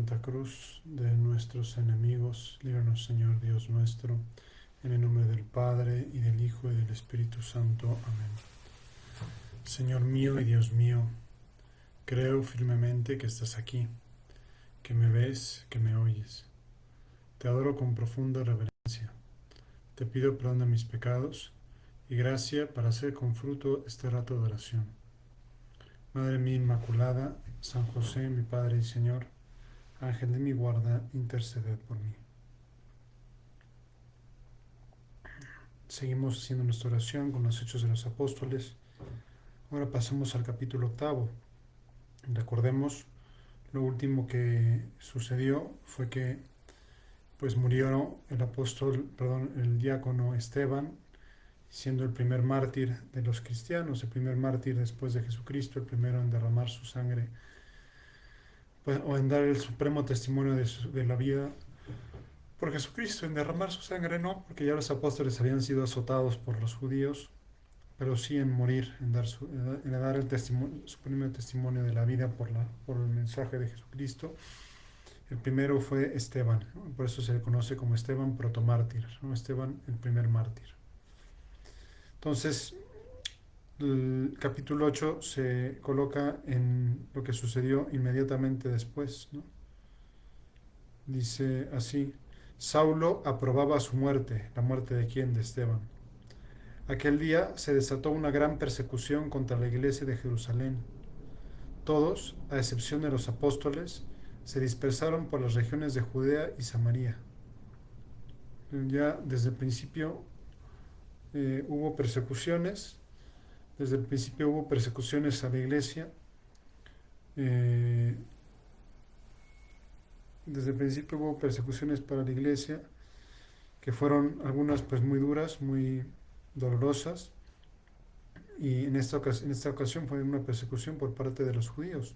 Santa Cruz de nuestros enemigos, líbranos, Señor Dios nuestro, en el nombre del Padre, y del Hijo, y del Espíritu Santo. Amén. Señor mío y Dios mío, creo firmemente que estás aquí, que me ves, que me oyes. Te adoro con profunda reverencia. Te pido perdón de mis pecados y gracia para hacer con fruto este rato de oración. Madre mía Inmaculada, San José, mi Padre y Señor, Ángel de mi guarda, interceded por mí. Seguimos haciendo nuestra oración con los Hechos de los Apóstoles. Ahora pasamos al capítulo 8. Recordemos, lo último que sucedió fue que pues murió el diácono Esteban, siendo el primer mártir de los cristianos, el primer mártir después de Jesucristo, el primero en derramar su sangre, pues, o en dar el supremo testimonio de la vida por Jesucristo, en derramar su sangre no, porque ya los apóstoles habían sido azotados por los judíos, pero sí en morir, en dar el testimonio, su primer testimonio de la vida por el mensaje de Jesucristo. El primero fue Esteban, ¿no? Por eso se le conoce como Esteban protomártir, ¿no? Esteban el primer mártir. Entonces, el capítulo 8 se coloca en lo que sucedió inmediatamente después, ¿no? Dice así: Saulo aprobaba su muerte. ¿La muerte de quién? De Esteban. Aquel día se desató una gran persecución contra la iglesia de Jerusalén. Todos, a excepción de los apóstoles, se dispersaron por las regiones de Judea y Samaria. Ya desde el principio hubo persecuciones, desde el principio hubo persecuciones a la iglesia, eh, desde el principio hubo persecuciones para la iglesia, que fueron algunas pues muy duras, muy dolorosas, y en esta ocasión fue una persecución por parte de los judíos.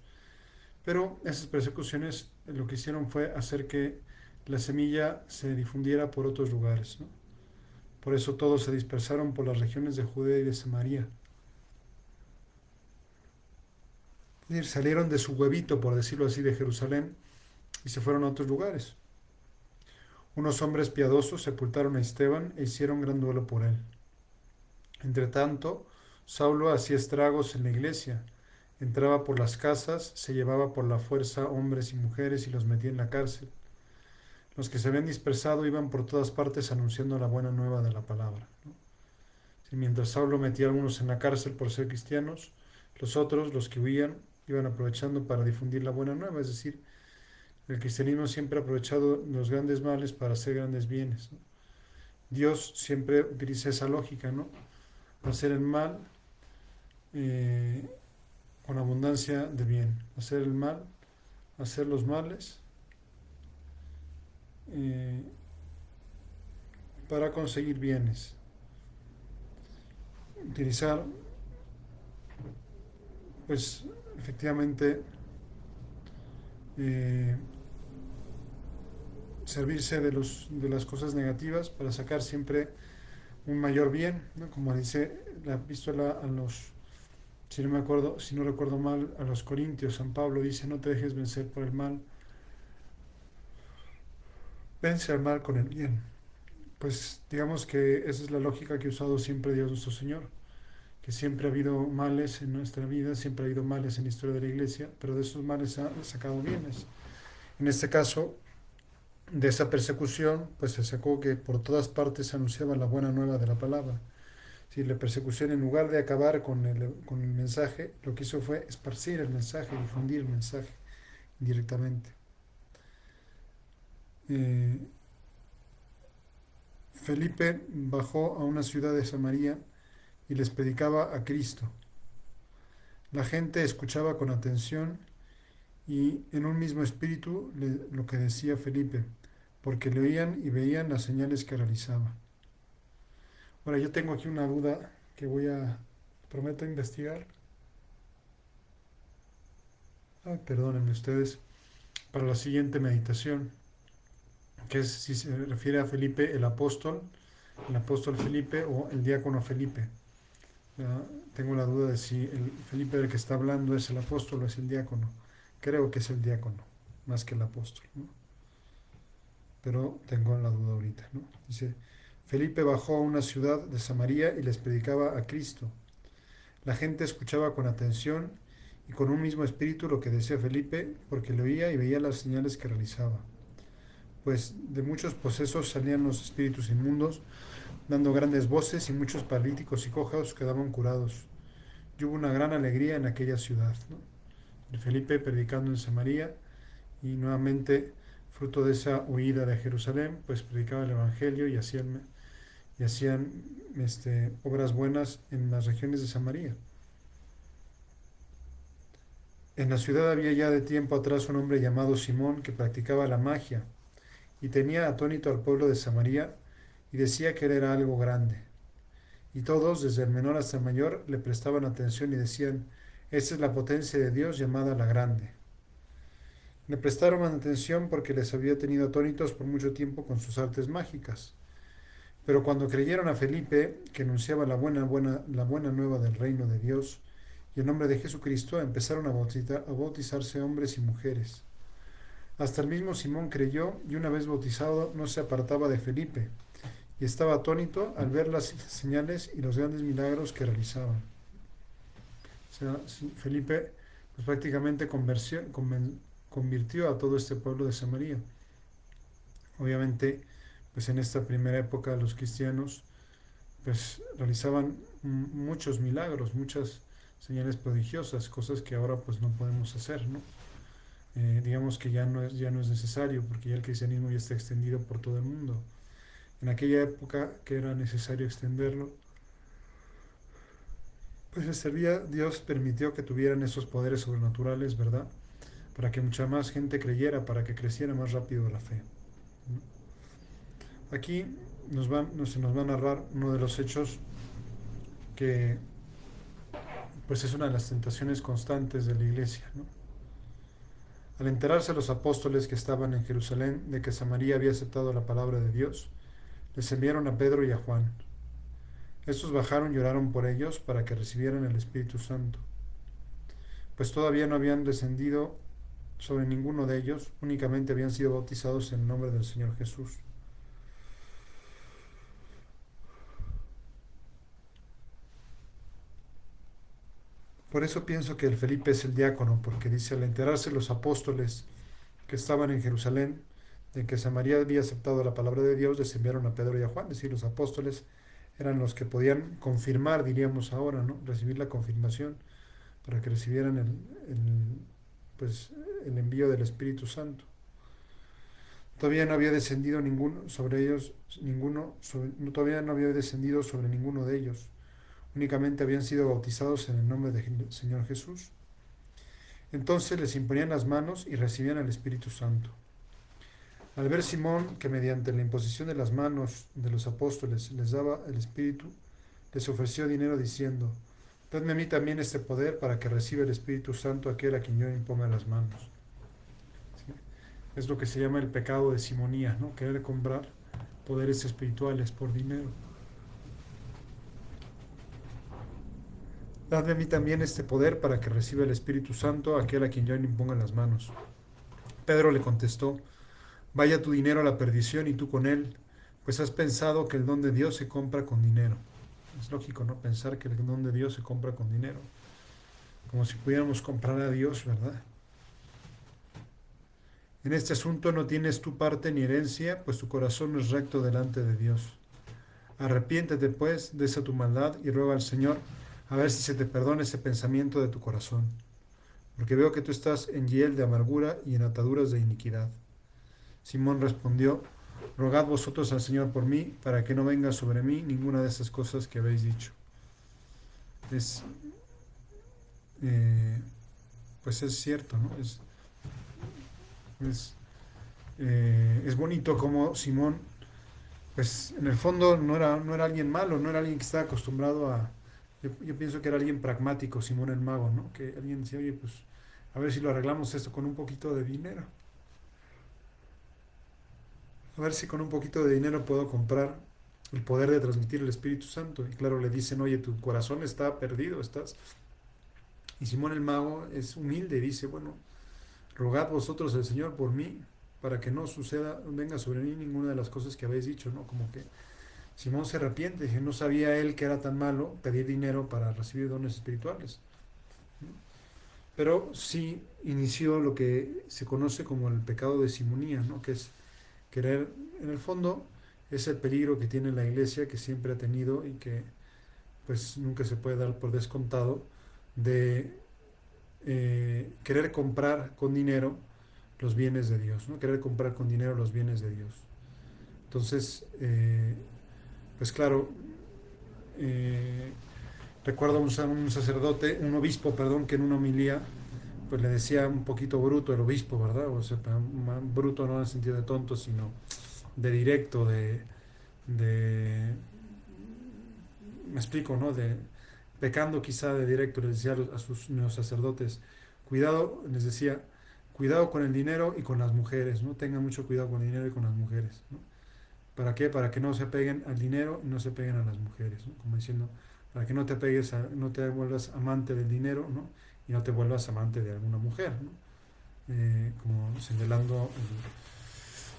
Pero esas persecuciones lo que hicieron fue hacer que la semilla se difundiera por otros lugares, ¿no? Por eso todos se dispersaron por las regiones de Judea y de Samaria. Es decir, salieron de su huevito, por decirlo así, de Jerusalén y se fueron a otros lugares. Unos hombres piadosos sepultaron a Esteban e hicieron gran duelo por él. Entretanto, Saulo hacía estragos en la iglesia. Entraba por las casas, se llevaba por la fuerza hombres y mujeres y los metía en la cárcel. Los que se habían dispersado iban por todas partes anunciando la buena nueva de la palabra, ¿no? Si mientras Saulo metía a algunos en la cárcel por ser cristianos, los otros, los que huían, iban aprovechando para difundir la buena nueva. Es decir, el cristianismo siempre ha aprovechado los grandes males para hacer grandes bienes, ¿no? Dios siempre utiliza esa lógica, ¿no? Hacer el mal eh, con abundancia de bien. Hacer el mal, hacer los males eh, para conseguir bienes. Utilizar, pues, efectivamente, eh, servirse de las cosas negativas para sacar siempre un mayor bien, ¿no? Como dice la epístola a los, si no recuerdo mal, a los Corintios, San Pablo dice: no te dejes vencer por el mal, vence al mal con el bien. Pues digamos que esa es la lógica que ha usado siempre Dios nuestro Señor, que siempre ha habido males en nuestra vida, siempre ha habido males en la historia de la iglesia, pero de esos males ha sacado bienes. En este caso, de esa persecución, pues se sacó que por todas partes se anunciaba la buena nueva de la palabra. Si la persecución, en lugar de acabar con el mensaje, lo que hizo fue esparcir el mensaje, difundir el mensaje directamente. Eh, Felipe bajó a una ciudad de Samaria y les predicaba a Cristo. La gente escuchaba con atención y en un mismo espíritu lo que decía Felipe, porque le oían y veían las señales que realizaba. Ahora yo tengo aquí una duda que prometo investigar. Perdónenme ustedes, para la siguiente meditación, que es si se refiere a Felipe el apóstol Felipe o el diácono Felipe. Ya tengo la duda de si el Felipe del que está hablando es el apóstol o es el diácono. Creo que es el diácono. más que el apóstol, ¿no? Pero tengo la duda ahorita, ¿no? Dice, Felipe bajó a una ciudad de Samaria y les predicaba a Cristo. La gente escuchaba con atención y con un mismo espíritu lo que decía Felipe, porque lo oía y veía las señales que realizaba. Pues de muchos posesos salían los espíritus inmundos, dando grandes voces, y muchos paralíticos y cojos quedaban curados. Y hubo una gran alegría en aquella ciudad, ¿no? De Felipe predicando en Samaria, y nuevamente, fruto de esa huida de Jerusalén, pues predicaba el Evangelio y hacían obras buenas en las regiones de Samaria. En la ciudad había ya de tiempo atrás un hombre llamado Simón que practicaba la magia y tenía atónito al pueblo de Samaria y decía que él era algo grande. Y todos, desde el menor hasta el mayor, le prestaban atención y decían, esta es la potencia de Dios llamada la grande. Le prestaron atención porque les había tenido atónitos por mucho tiempo con sus artes mágicas. Pero cuando creyeron a Felipe, que anunciaba la buena nueva del reino de Dios, y en nombre de Jesucristo empezaron a bautizarse hombres y mujeres. Hasta el mismo Simón creyó y una vez bautizado no se apartaba de Felipe y estaba atónito al ver las señales y los grandes milagros que realizaban. O sea, Felipe pues prácticamente convirtió a todo este pueblo de Samaria. Obviamente, pues en esta primera época los cristianos pues realizaban muchos milagros, muchas señales prodigiosas, cosas que ahora pues no podemos hacer, ¿no? Digamos que ya no es necesario porque ya el cristianismo ya está extendido por todo el mundo. En aquella época que era necesario extenderlo, pues Dios permitió que tuvieran esos poderes sobrenaturales, ¿verdad? Para que mucha más gente creyera, para que creciera más rápido la fe, ¿no? Aquí se nos va a narrar uno de los hechos que pues es una de las tentaciones constantes de la iglesia, ¿no? Al enterarse los apóstoles que estaban en Jerusalén de que Samaria había aceptado la palabra de Dios, les enviaron a Pedro y a Juan. Estos bajaron y oraron por ellos para que recibieran el Espíritu Santo, pues todavía no habían descendido sobre ninguno de ellos, únicamente habían sido bautizados en el nombre del Señor Jesús. Por eso pienso que el Felipe es el diácono, porque dice, al enterarse los apóstoles que estaban en Jerusalén de que Samaria había aceptado la palabra de Dios, les enviaron a Pedro y a Juan. Es decir, los apóstoles eran los que podían confirmar, diríamos ahora, ¿no? Recibir la confirmación para que recibieran pues, el envío del Espíritu Santo. Todavía no había descendido todavía no había descendido sobre ninguno de ellos. Únicamente habían sido bautizados en el nombre del Señor Jesús. Entonces les imponían las manos y recibían el Espíritu Santo. Al ver Simón que mediante la imposición de las manos de los apóstoles les daba el Espíritu, les ofreció dinero diciendo, dadme a mí también este poder para que reciba el Espíritu Santo aquel a quien yo imponga las manos. ¿Sí? Es lo que se llama el pecado de simonía, ¿no? Querer comprar poderes espirituales por dinero. Dadme a mí también este poder para que reciba el Espíritu Santo aquel a quien yo le imponga las manos. Pedro le contestó, vaya tu dinero a la perdición y tú con él, pues has pensado que el don de Dios se compra con dinero. Es lógico, ¿no? Pensar que el don de Dios se compra con dinero. Como si pudiéramos comprar a Dios, ¿verdad? En este asunto no tienes tu parte ni herencia, pues tu corazón no es recto delante de Dios. Arrepiéntete, pues, de esa tu maldad y ruega al Señor a ver si se te perdona ese pensamiento de tu corazón, porque veo que tú estás en hiel de amargura y en ataduras de iniquidad. Simón respondió, rogad vosotros al Señor por mí, para que no venga sobre mí ninguna de esas cosas que habéis dicho. Pues es cierto, ¿no? Es bonito como Simón, pues en el fondo no era alguien malo, no era alguien que estaba acostumbrado a... Yo pienso que era alguien pragmático, Simón el mago, ¿no? Que alguien decía, oye, pues a ver si lo arreglamos esto con un poquito de dinero. A ver si con un poquito de dinero puedo comprar el poder de transmitir el Espíritu Santo. Y claro, le dicen, oye, tu corazón está perdido, estás... Y Simón el mago es humilde y dice, bueno, rogad vosotros al Señor por mí, para que no suceda, venga sobre mí ninguna de las cosas que habéis dicho, ¿no? Como que Simón se arrepiente, que no sabía él que era tan malo pedir dinero para recibir dones espirituales, ¿no? Pero sí inició lo que se conoce como el pecado de simonía, ¿no? Que es querer, en el fondo, es el peligro que tiene la iglesia, que siempre ha tenido y que pues nunca se puede dar por descontado, de querer comprar con dinero los bienes de Dios, ¿no? Querer comprar con dinero los bienes de Dios. Entonces, pues claro, eh, recuerdo un sacerdote, un obispo, perdón, que en una homilía pues le decía un poquito bruto el obispo, ¿verdad? O sea, bruto no en el sentido de tonto, sino de directo, de me explico, ¿no? De pecando quizá de directo, les decía a sus sacerdotes, cuidado, les decía, cuidado con el dinero y con las mujeres, ¿no? Tengan mucho cuidado con el dinero y con las mujeres, ¿no? ¿Para qué? Para que no se peguen al dinero y no se peguen a las mujeres, ¿no? Como diciendo, para que no te pegues, no te vuelvas amante del dinero, ¿no? Y no te vuelvas amante de alguna mujer, ¿no? Como señalando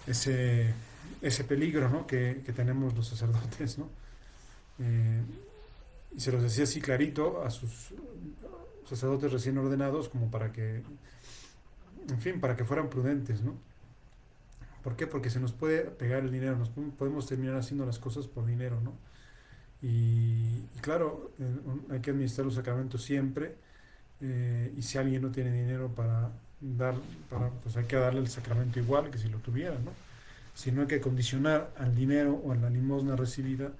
ese, ese peligro, ¿no? Que tenemos los sacerdotes, ¿no? Eh, y se los decía así clarito a sus sacerdotes recién ordenados como para que, en fin, para que fueran prudentes, ¿no? ¿Por qué? Porque se nos puede pegar el dinero, nos podemos terminar haciendo las cosas por dinero, ¿no? Y claro, hay que administrar los sacramentos siempre, y si alguien no tiene dinero para dar, pues hay que darle el sacramento igual que si lo tuviera, ¿no? Si no hay que condicionar al dinero o a la limosna recibida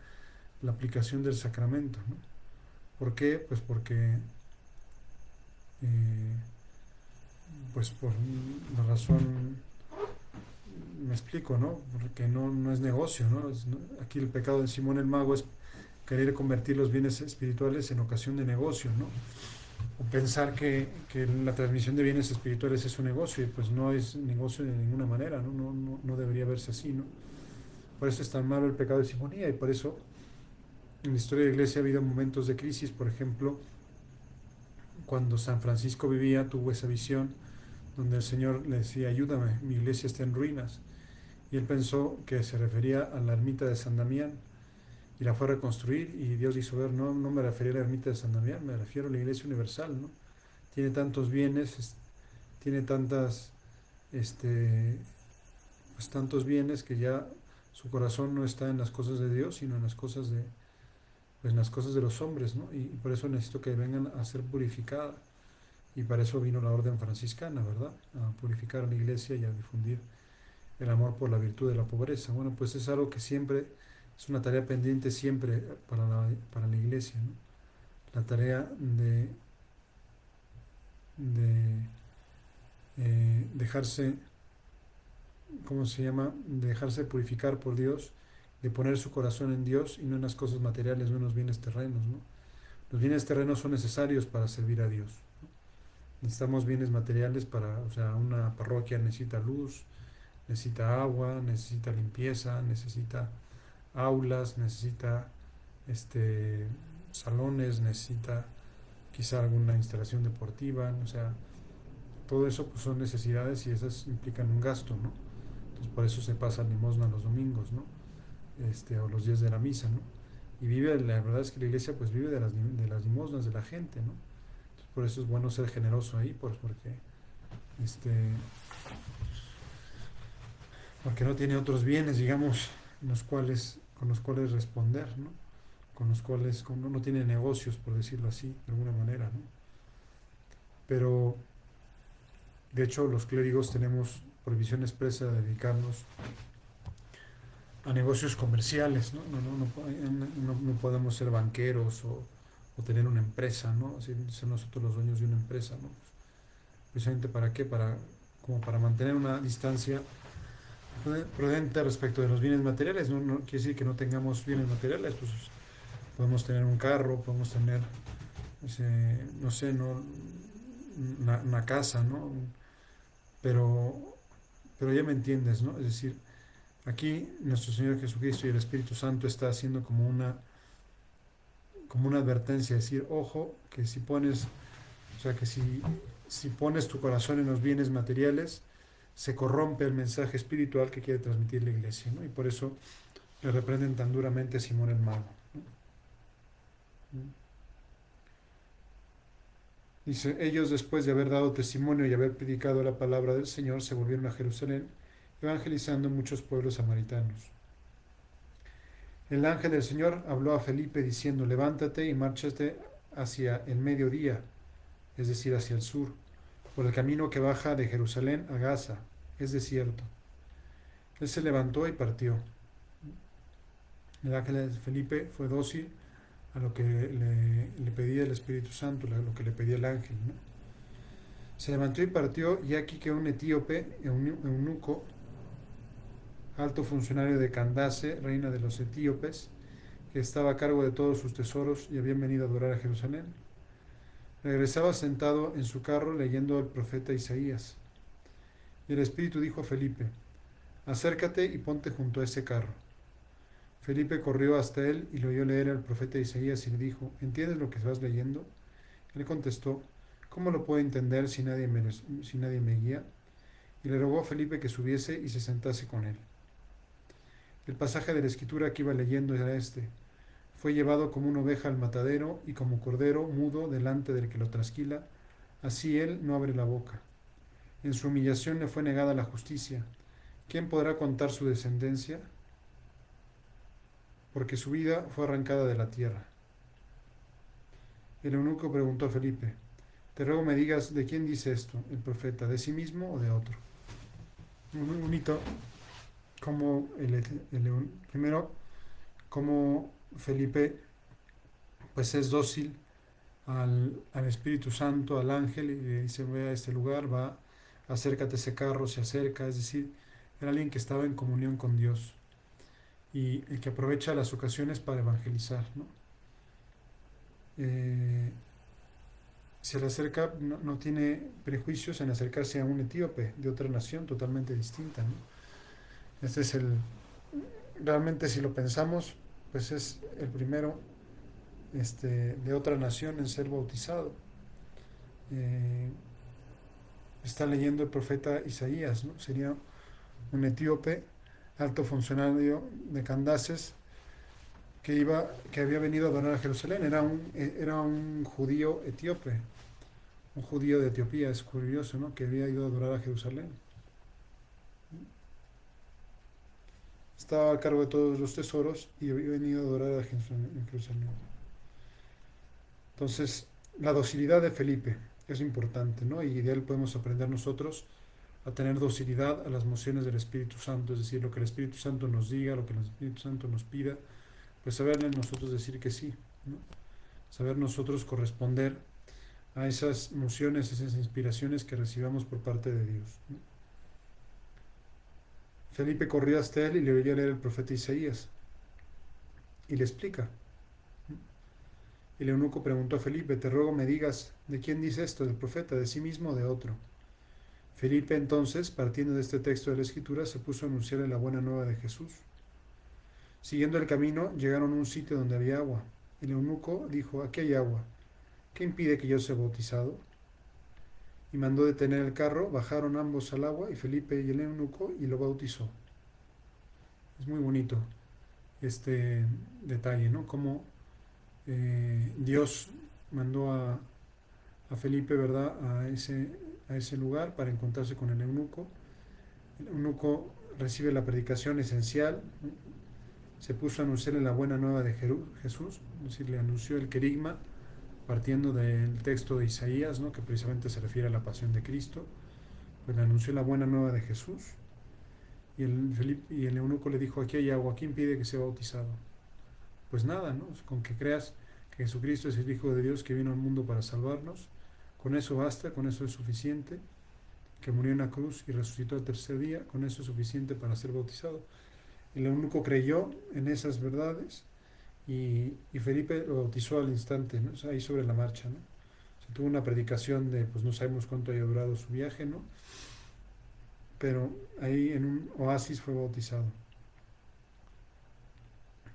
la aplicación del sacramento, ¿no? ¿Por qué? Pues porque, eh, pues por la razón, me explico, ¿no? Porque no es negocio, ¿no? Aquí el pecado de Simón el Mago es querer convertir los bienes espirituales en ocasión de negocio, ¿no? O pensar que la transmisión de bienes espirituales es un negocio y pues no es negocio de ninguna manera, ¿no? No debería verse así, ¿no? Por eso es tan malo el pecado de simonía y por eso en la historia de la iglesia ha habido momentos de crisis. Por ejemplo, cuando San Francisco vivía, tuvo esa visión donde el Señor le decía, ayúdame, mi iglesia está en ruinas. Y él pensó que se refería a la ermita de San Damián y la fue a reconstruir y Dios hizo ver, no me refería a la ermita de San Damián, me refiero a la iglesia universal, ¿no? Tiene tantos bienes, tiene este, pues tantos bienes que ya su corazón no está en las cosas de Dios, sino en las cosas pues en las cosas de los hombres, ¿no? Y por eso necesito que vengan a ser purificada. Y para eso vino la orden franciscana, ¿verdad? A purificar a la iglesia y a difundir el amor por la virtud de la pobreza. Bueno, pues es algo que siempre es una tarea pendiente siempre para la iglesia, ¿no? La tarea de dejarse, ¿cómo se llama? De dejarse purificar por Dios, de poner su corazón en Dios y no en las cosas materiales, no en los bienes terrenos, ¿no? Los bienes terrenos son necesarios para servir a Dios, ¿no? Necesitamos bienes materiales para, o sea, una parroquia necesita luz, necesita agua, necesita limpieza, necesita aulas, necesita este, salones, necesita quizá alguna instalación deportiva, o sea, todo eso pues, son necesidades y esas implican un gasto, ¿no? Entonces por eso se pasa limosna los domingos, ¿no? O los días de la misa, ¿no? Y vive, la verdad es que la iglesia pues vive de las limosnas de la gente, ¿no? Entonces, por eso es bueno ser generoso ahí, pues este, porque no tiene otros bienes, digamos, con los cuales responder, ¿no? Con los cuales no tiene negocios, por decirlo así, de alguna manera, ¿no? Pero, de hecho, los clérigos tenemos prohibición expresa de dedicarnos a negocios comerciales, ¿no? No podemos ser banqueros o tener una empresa, ¿no? Así, ser nosotros los dueños de una empresa, ¿no? Precisamente para qué, como para mantener una distancia prudente respecto de los bienes materiales, no quiere decir que no tengamos bienes materiales, pues podemos tener un carro, podemos tener, no sé, no, una casa, ¿no? Pero, pero ya me entiendes, ¿no? Es decir, aquí nuestro Señor Jesucristo y el Espíritu Santo está haciendo como una advertencia, decir, ojo, que si pones, o sea, que si si pones tu corazón en los bienes materiales, se corrompe el mensaje espiritual que quiere transmitir la iglesia, ¿no? Y por eso le reprenden tan duramente a Simón el Mago, ¿no? Dice, ellos después de haber dado testimonio y haber predicado la palabra del Señor, se volvieron a Jerusalén, evangelizando muchos pueblos samaritanos. El ángel del Señor habló a Felipe diciendo, levántate y márchate hacia el mediodía, es decir, hacia el sur, por el camino que baja de Jerusalén a Gaza, es desierto. Él se levantó y partió. El ángel de Felipe fue dócil a lo que le pedía el Espíritu Santo, a lo que le pedía el ángel, ¿no? Se levantó y partió, y aquí que un etíope, eunuco, alto funcionario de Candace, reina de los etíopes, que estaba a cargo de todos sus tesoros y habían venido a adorar a Jerusalén, regresaba sentado en su carro leyendo el profeta Isaías. Y el Espíritu dijo a Felipe, acércate y ponte junto a ese carro. Felipe corrió hasta él y lo oyó leer al profeta Isaías y le dijo, ¿entiendes lo que vas leyendo? Él contestó, ¿cómo lo puedo entender si nadie me guía? Y le rogó a Felipe que subiese y se sentase con él. El pasaje de la escritura que iba leyendo era este. Fue llevado como una oveja al matadero y como cordero mudo delante del que lo trasquila, así él no abre la boca. En su humillación le fue negada la justicia. ¿Quién podrá contar su descendencia? Porque su vida fue arrancada de la tierra. El eunuco preguntó a Felipe, te ruego me digas de quién dice esto, el profeta, de sí mismo o de otro. Muy bonito como primero, como Felipe pues es dócil al Espíritu Santo, al ángel, y le dice, ve a este lugar, va, acércate a ese carro, se acerca, es decir, era alguien que estaba en comunión con Dios y el que aprovecha las ocasiones para evangelizar, ¿no? Eh, Se le acerca, no tiene prejuicios en acercarse a un etíope de otra nación totalmente distinta, ¿no? Este es realmente si lo pensamos, pues es el primero de otra nación en ser bautizado. Eh, Está leyendo el profeta Isaías, ¿no? Sería un etíope, alto funcionario de Candaces, que había venido a adorar a Jerusalén. Era un judío etíope, un judío de Etiopía, es curioso, ¿no? Que había ido a adorar a Jerusalén. Estaba a cargo de todos los tesoros y había venido a adorar a Jerusalén. Entonces, la docilidad de Felipe es importante, ¿no? Y de él podemos aprender nosotros a tener docilidad a las mociones del Espíritu Santo, es decir, lo que el Espíritu Santo nos diga, lo que el Espíritu Santo nos pida, pues saberle nosotros decir que sí, ¿no? Saber nosotros corresponder a esas mociones, esas inspiraciones que recibamos por parte de Dios, ¿no? Felipe corrió hasta él y le oyó leer el profeta Isaías y le explica. El eunuco preguntó a Felipe, te ruego me digas, ¿de quién dice esto? ¿Del profeta, de sí mismo o de otro? Felipe entonces, partiendo de este texto de la Escritura, se puso a anunciarle la buena nueva de Jesús. Siguiendo el camino, llegaron a un sitio donde había agua. El eunuco dijo, aquí hay agua. ¿Qué impide que yo sea bautizado? Y mandó detener el carro, bajaron ambos al agua, y Felipe y el eunuco, y lo bautizó. Es muy bonito este detalle, ¿no? Como Dios mandó a Felipe, ¿verdad?, a ese lugar para encontrarse con el eunuco. El eunuco recibe la predicación esencial, ¿no? Se puso a anunciarle la buena nueva de Jesús, es decir, le anunció el querigma, partiendo del texto de Isaías, ¿no?, que precisamente se refiere a la pasión de Cristo. Pues le anunció la buena nueva de Jesús. Y el eunuco le dijo, aquí hay agua, ¿quién impide que sea bautizado? Pues nada, ¿no? Con que creas que Jesucristo es el Hijo de Dios que vino al mundo para salvarnos, con eso basta, con eso es suficiente, que murió en la cruz y resucitó el tercer día, con eso es suficiente para ser bautizado. El eunuco creyó en esas verdades y Felipe lo bautizó al instante, ¿no? O sea, ahí sobre la marcha, ¿no? Se tuvo una predicación de, pues no sabemos cuánto haya durado su viaje, ¿no? Pero ahí en un oasis fue bautizado.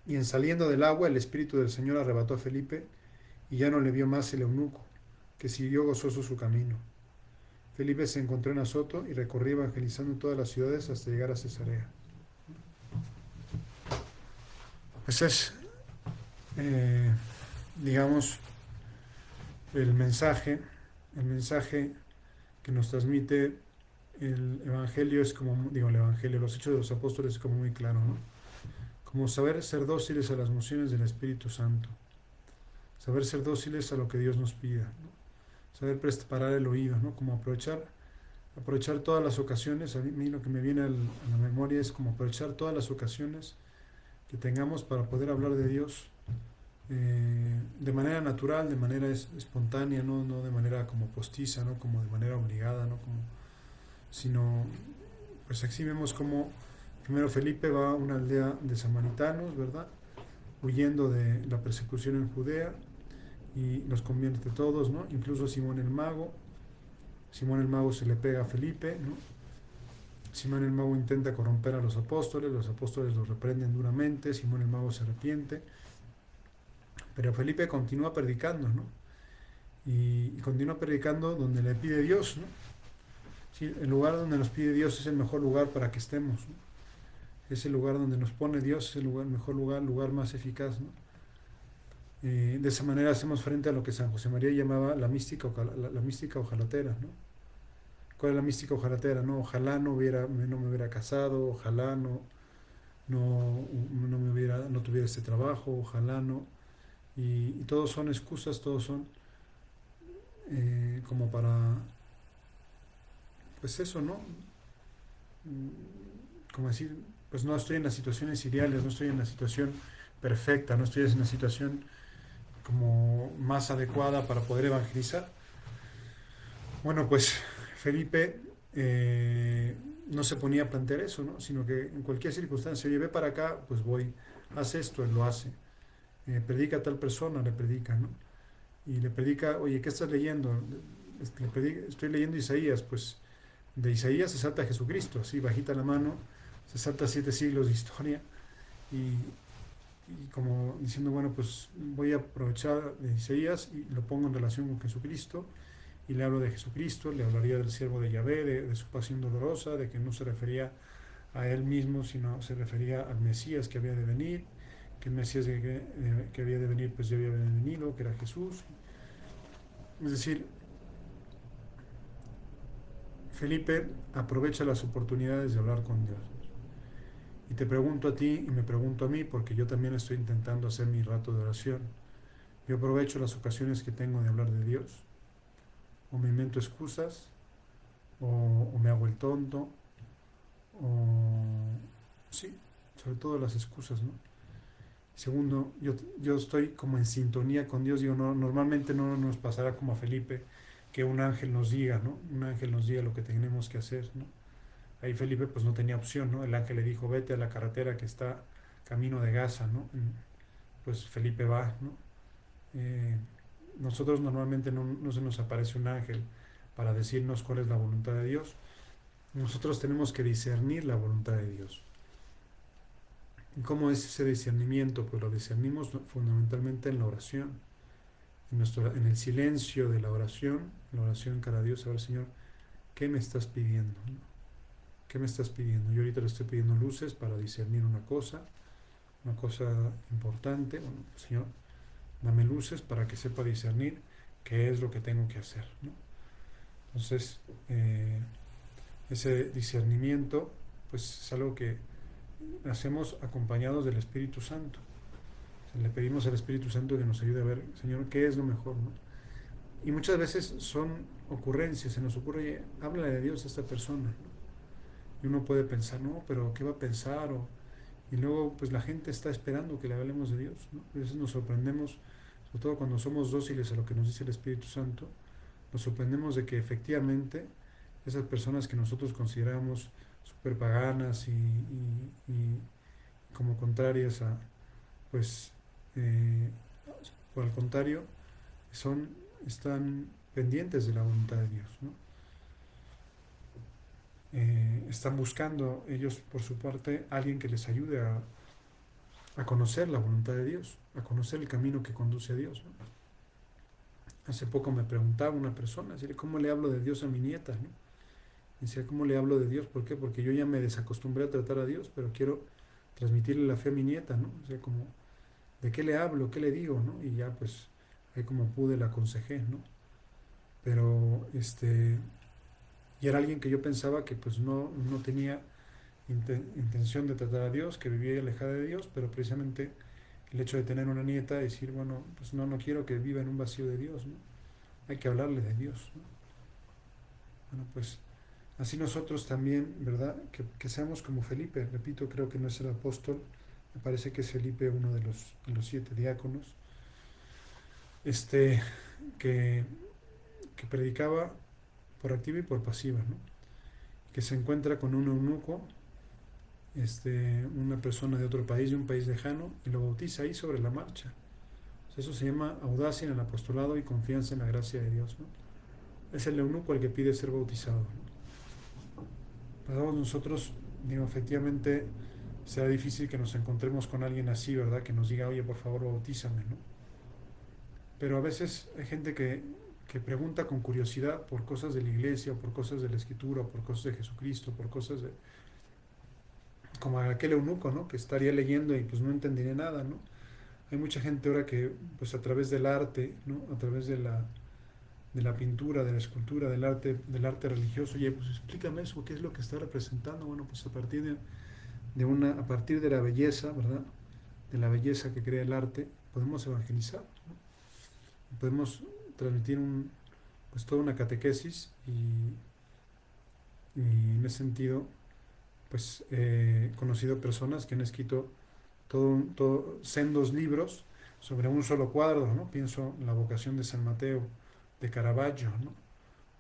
Y en saliendo del agua, el Espíritu del Señor arrebató a Felipe y ya no le vio más el eunuco, que siguió gozoso su camino. Felipe se encontró en Azoto y recorría evangelizando todas las ciudades hasta llegar a Cesarea. Ese es, eh, digamos, el mensaje que nos transmite el Evangelio. Es como, digo, el Evangelio, los Hechos de los Apóstoles es como muy claro, ¿no? Como saber ser dóciles a las mociones del Espíritu Santo, saber ser dóciles a lo que Dios nos pida, ¿no? Saber preparar el oído, ¿no? Como aprovechar todas las ocasiones. A mí lo que me viene a la memoria es como aprovechar todas las ocasiones que tengamos para poder hablar de Dios, de manera natural, de manera espontánea, no de manera como postiza, no como de manera obligada, no como, sino, pues aquí vemos como primero Felipe va a una aldea de samaritanos, ¿verdad? Huyendo de la persecución en Judea, y los convierte todos, ¿no? Incluso Simón el Mago. Simón el Mago se le pega a Felipe, ¿no? Simón el Mago intenta corromper a los apóstoles los reprenden duramente, Simón el Mago se arrepiente, pero Felipe continúa predicando, ¿no? Y continúa predicando donde le pide Dios, ¿no? Sí, el lugar donde nos pide Dios es el mejor lugar para que estemos, ¿no? Es el lugar donde nos pone Dios, es el mejor lugar, el lugar más eficaz, ¿no? De esa manera hacemos frente a lo que San José María llamaba la mística, la mística ojalatera, ¿no? ¿Cuál es la mística ojalatera? No, ojalá no me hubiera casado, ojalá no tuviera este trabajo, ojalá no. Y todos son excusas, todos son como para, pues eso, ¿no? Como decir, pues no estoy en las situaciones ideales, no estoy en la situación perfecta, no estoy en la situación como más adecuada para poder evangelizar. Bueno, pues Felipe no se ponía a plantear eso, ¿no? Sino que en cualquier circunstancia, oye, ve para acá, pues voy, haz esto, él lo hace. Predica a tal persona, le predica, ¿no? Y le predica, oye, ¿qué estás leyendo? Estoy leyendo Isaías, pues de Isaías se salta a Jesucristo, así bajita la mano, se salta 7 siglos de historia, y como diciendo, bueno, pues voy a aprovechar de Isaías y lo pongo en relación con Jesucristo, y le hablo de Jesucristo, le hablaría del siervo de Yahvé, de su pasión dolorosa, de que no se refería a él mismo, sino se refería al Mesías que había de venir, que el Mesías que había de venir, pues ya había venido, que era Jesús. Es decir, Felipe aprovecha las oportunidades de hablar con Dios. Y te pregunto a ti y me pregunto a mí, porque yo también estoy intentando hacer mi rato de oración. Yo aprovecho las ocasiones que tengo de hablar de Dios, o me invento excusas, o me hago el tonto, o sí, sobre todo las excusas, ¿no? Segundo, yo estoy como en sintonía con Dios. Digo, no, normalmente no nos pasará como a Felipe, que un ángel nos diga, ¿no? Un ángel nos diga lo que tenemos que hacer, ¿no? Ahí Felipe pues no tenía opción, ¿no? El ángel le dijo, vete a la carretera que está camino de Gaza, ¿no? Pues Felipe va, ¿no? Eh, Nosotros normalmente no se nos aparece un ángel para decirnos cuál es la voluntad de Dios. Nosotros tenemos que discernir la voluntad de Dios. ¿Y cómo es ese discernimiento? Pues lo discernimos fundamentalmente en la oración, en el silencio de la oración cara a Dios, a ver, Señor, ¿qué me estás pidiendo? ¿Qué me estás pidiendo? Yo ahorita le estoy pidiendo luces para discernir una cosa importante. Bueno, Señor, dame luces para que sepa discernir qué es lo que tengo que hacer, ¿no? Entonces, ese discernimiento, pues es algo que hacemos acompañados del Espíritu Santo. O sea, le pedimos al Espíritu Santo que nos ayude a ver, Señor, qué es lo mejor, ¿no? Y muchas veces son ocurrencias, se nos ocurre, oye, háblale de Dios a esta persona, ¿no? Y uno puede pensar, no, pero ¿qué va a pensar? Y luego, pues la gente está esperando que le hablemos de Dios, ¿no? A veces nos sorprendemos, sobre todo cuando somos dóciles a lo que nos dice el Espíritu Santo, nos sorprendemos de que efectivamente esas personas que nosotros consideramos súper paganas y como contrarias a, pues, por el contrario, están pendientes de la voluntad de Dios, ¿no? Están buscando ellos por su parte alguien que les ayude a conocer la voluntad de Dios, a conocer el camino que conduce a Dios, ¿no? Hace poco me preguntaba una persona, decía, ¿cómo le hablo de Dios a mi nieta? ¿No? Decía, ¿cómo le hablo de Dios? ¿Por qué? Porque yo ya me desacostumbré a tratar a Dios, pero quiero transmitirle la fe a mi nieta, ¿no? O sea, como, ¿de qué le hablo? ¿Qué le digo? ¿No? Y ya pues ahí como pude la aconsejé, ¿no? Pero y era alguien que yo pensaba que pues no tenía intención de tratar a Dios, que vivía alejada de Dios, pero precisamente el hecho de tener una nieta, decir, bueno, pues no quiero que viva en un vacío de Dios, ¿no? Hay que hablarle de Dios, ¿no? Bueno, pues así nosotros también, ¿verdad? Que seamos como Felipe, repito, creo que no es el apóstol, me parece que es Felipe uno de los 7 diáconos, este, que, que predicaba por activa y por pasiva, ¿no? Que se encuentra con un eunuco, una persona de otro país, de un país lejano, y lo bautiza ahí sobre la marcha. Eso se llama audacia en el apostolado y confianza en la gracia de Dios, ¿no? Es el eunuco el que pide ser bautizado, ¿no? Pasamos nosotros, digo, efectivamente será difícil que nos encontremos con alguien así, ¿verdad? Que nos diga, oye, por favor, bautízame, ¿no? Pero a veces hay gente que pregunta con curiosidad por cosas de la iglesia, o por cosas de la escritura, o por cosas de Jesucristo, por cosas de, como aquel eunuco, ¿no? Que estaría leyendo y pues no entendería nada, ¿no? Hay mucha gente ahora que, pues a través del arte, ¿no? A través de la pintura, de la escultura, del arte religioso, oye, pues explícame eso, ¿qué es lo que está representando? Bueno, pues a partir de la belleza, ¿verdad? De la belleza que crea el arte, podemos evangelizar, ¿no? Podemos transmitir pues toda una catequesis y en ese sentido, pues he conocido personas que han escrito sendos libros sobre un solo cuadro, ¿no? Pienso en la vocación de San Mateo, de Caravaggio, ¿no?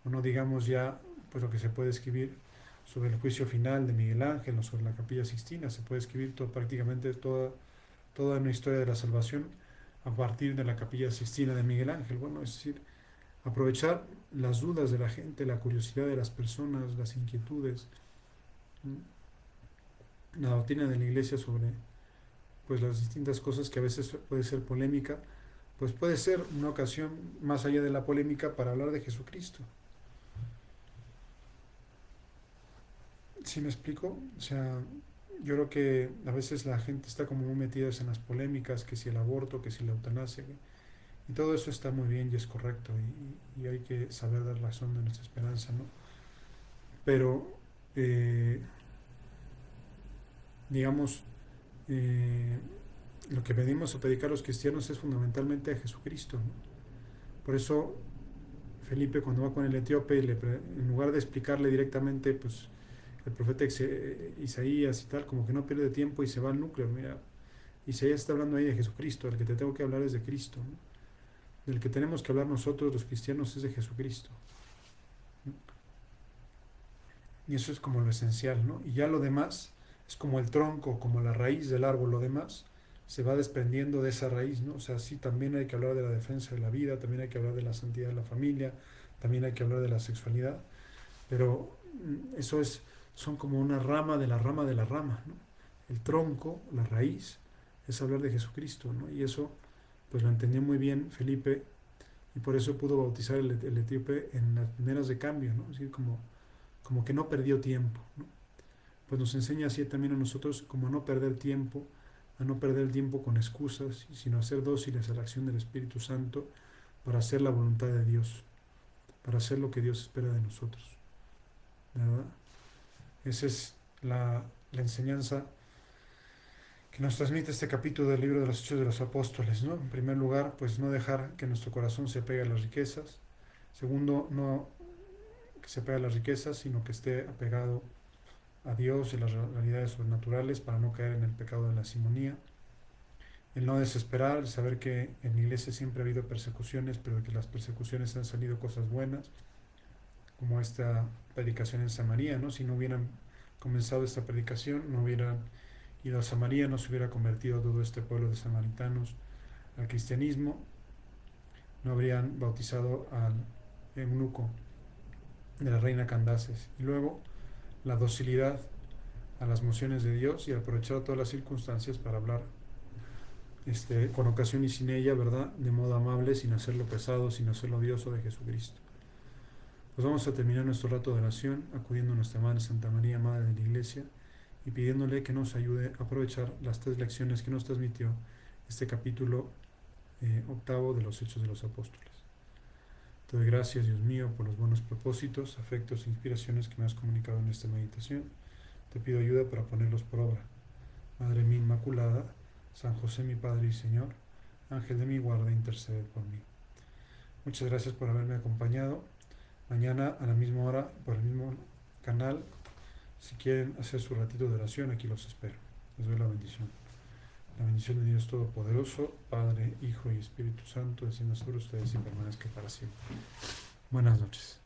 O no digamos ya, pues lo que se puede escribir sobre el juicio final de Miguel Ángel o sobre la Capilla Sixtina, se puede escribir prácticamente toda una historia de la salvación a partir de la Capilla Sixtina de Miguel Ángel. Bueno, es decir, aprovechar las dudas de la gente, la curiosidad de las personas, las inquietudes, la doctrina de la Iglesia sobre pues las distintas cosas que a veces puede ser polémica, pues puede ser una ocasión más allá de la polémica para hablar de Jesucristo. ¿Sí me explico? O sea, yo creo que a veces la gente está como muy metida en las polémicas, que si el aborto, que si la eutanasia, y todo eso está muy bien y es correcto, y hay que saber dar razón de nuestra esperanza, ¿no? Pero, digamos, eh, lo que venimos a predicar los cristianos es fundamentalmente a Jesucristo, ¿no? Por eso Felipe cuando va con el etíope, en lugar de explicarle directamente, pues el profeta Isaías y tal, como que no pierde tiempo y se va al núcleo. Mira, Isaías está hablando ahí de Jesucristo, el que te tengo que hablar es de Cristo, ¿no? Del que tenemos que hablar nosotros los cristianos es de Jesucristo, ¿no? Y eso es como lo esencial, ¿no? Y ya lo demás es como el tronco, como la raíz del árbol, lo demás se va desprendiendo de esa raíz, ¿no? O sea, sí, también hay que hablar de la defensa de la vida, también hay que hablar de la santidad de la familia, también hay que hablar de la sexualidad, pero eso son como una rama de la rama de la rama, ¿no? El tronco, la raíz, es hablar de Jesucristo, ¿no? Y eso, pues lo entendió muy bien Felipe, y por eso pudo bautizar el etíope en las primeras de cambio, ¿no? Es decir, como que no perdió tiempo, ¿no? Pues nos enseña así también a nosotros como a no perder tiempo, a no perder el tiempo con excusas, sino a ser dóciles a la acción del Espíritu Santo para hacer la voluntad de Dios, para hacer lo que Dios espera de nosotros, ¿verdad? Esa es la enseñanza que nos transmite este capítulo del libro de los Hechos de los Apóstoles, ¿no? En primer lugar, pues no dejar que nuestro corazón se apegue a las riquezas. Segundo, no que se apegue a las riquezas, sino que esté apegado a Dios y las realidades sobrenaturales para no caer en el pecado de la simonía. El no desesperar, el saber que en la iglesia siempre ha habido persecuciones, pero que las persecuciones han salido cosas buenas, como esta predicación en Samaria, ¿no? Si no hubieran comenzado esta predicación, no hubieran ido a Samaria, no se hubiera convertido todo este pueblo de samaritanos al cristianismo, no habrían bautizado al eunuco de la reina Candaces. Y luego la docilidad a las mociones de Dios y aprovechar todas las circunstancias para hablar con ocasión y sin ella, ¿verdad? De modo amable, sin hacerlo pesado, sin hacerlo odioso de Jesucristo. Pues vamos a terminar nuestro rato de oración acudiendo a nuestra Madre Santa María, Madre de la Iglesia, y pidiéndole que nos ayude a aprovechar las 3 lecciones que nos transmitió este capítulo octavo de los Hechos de los Apóstoles. Te doy gracias, Dios mío, por los buenos propósitos, afectos e inspiraciones que me has comunicado en esta meditación. Te pido ayuda para ponerlos por obra. Madre mía Inmaculada, San José mi Padre y Señor, Ángel de mi guarda, intercede por mí. Muchas gracias por haberme acompañado. Mañana a la misma hora, por el mismo canal, si quieren hacer su ratito de oración, aquí los espero. Les doy la bendición. La bendición de Dios Todopoderoso, Padre, Hijo y Espíritu Santo, descienda sobre ustedes y permanezca para siempre. Buenas noches.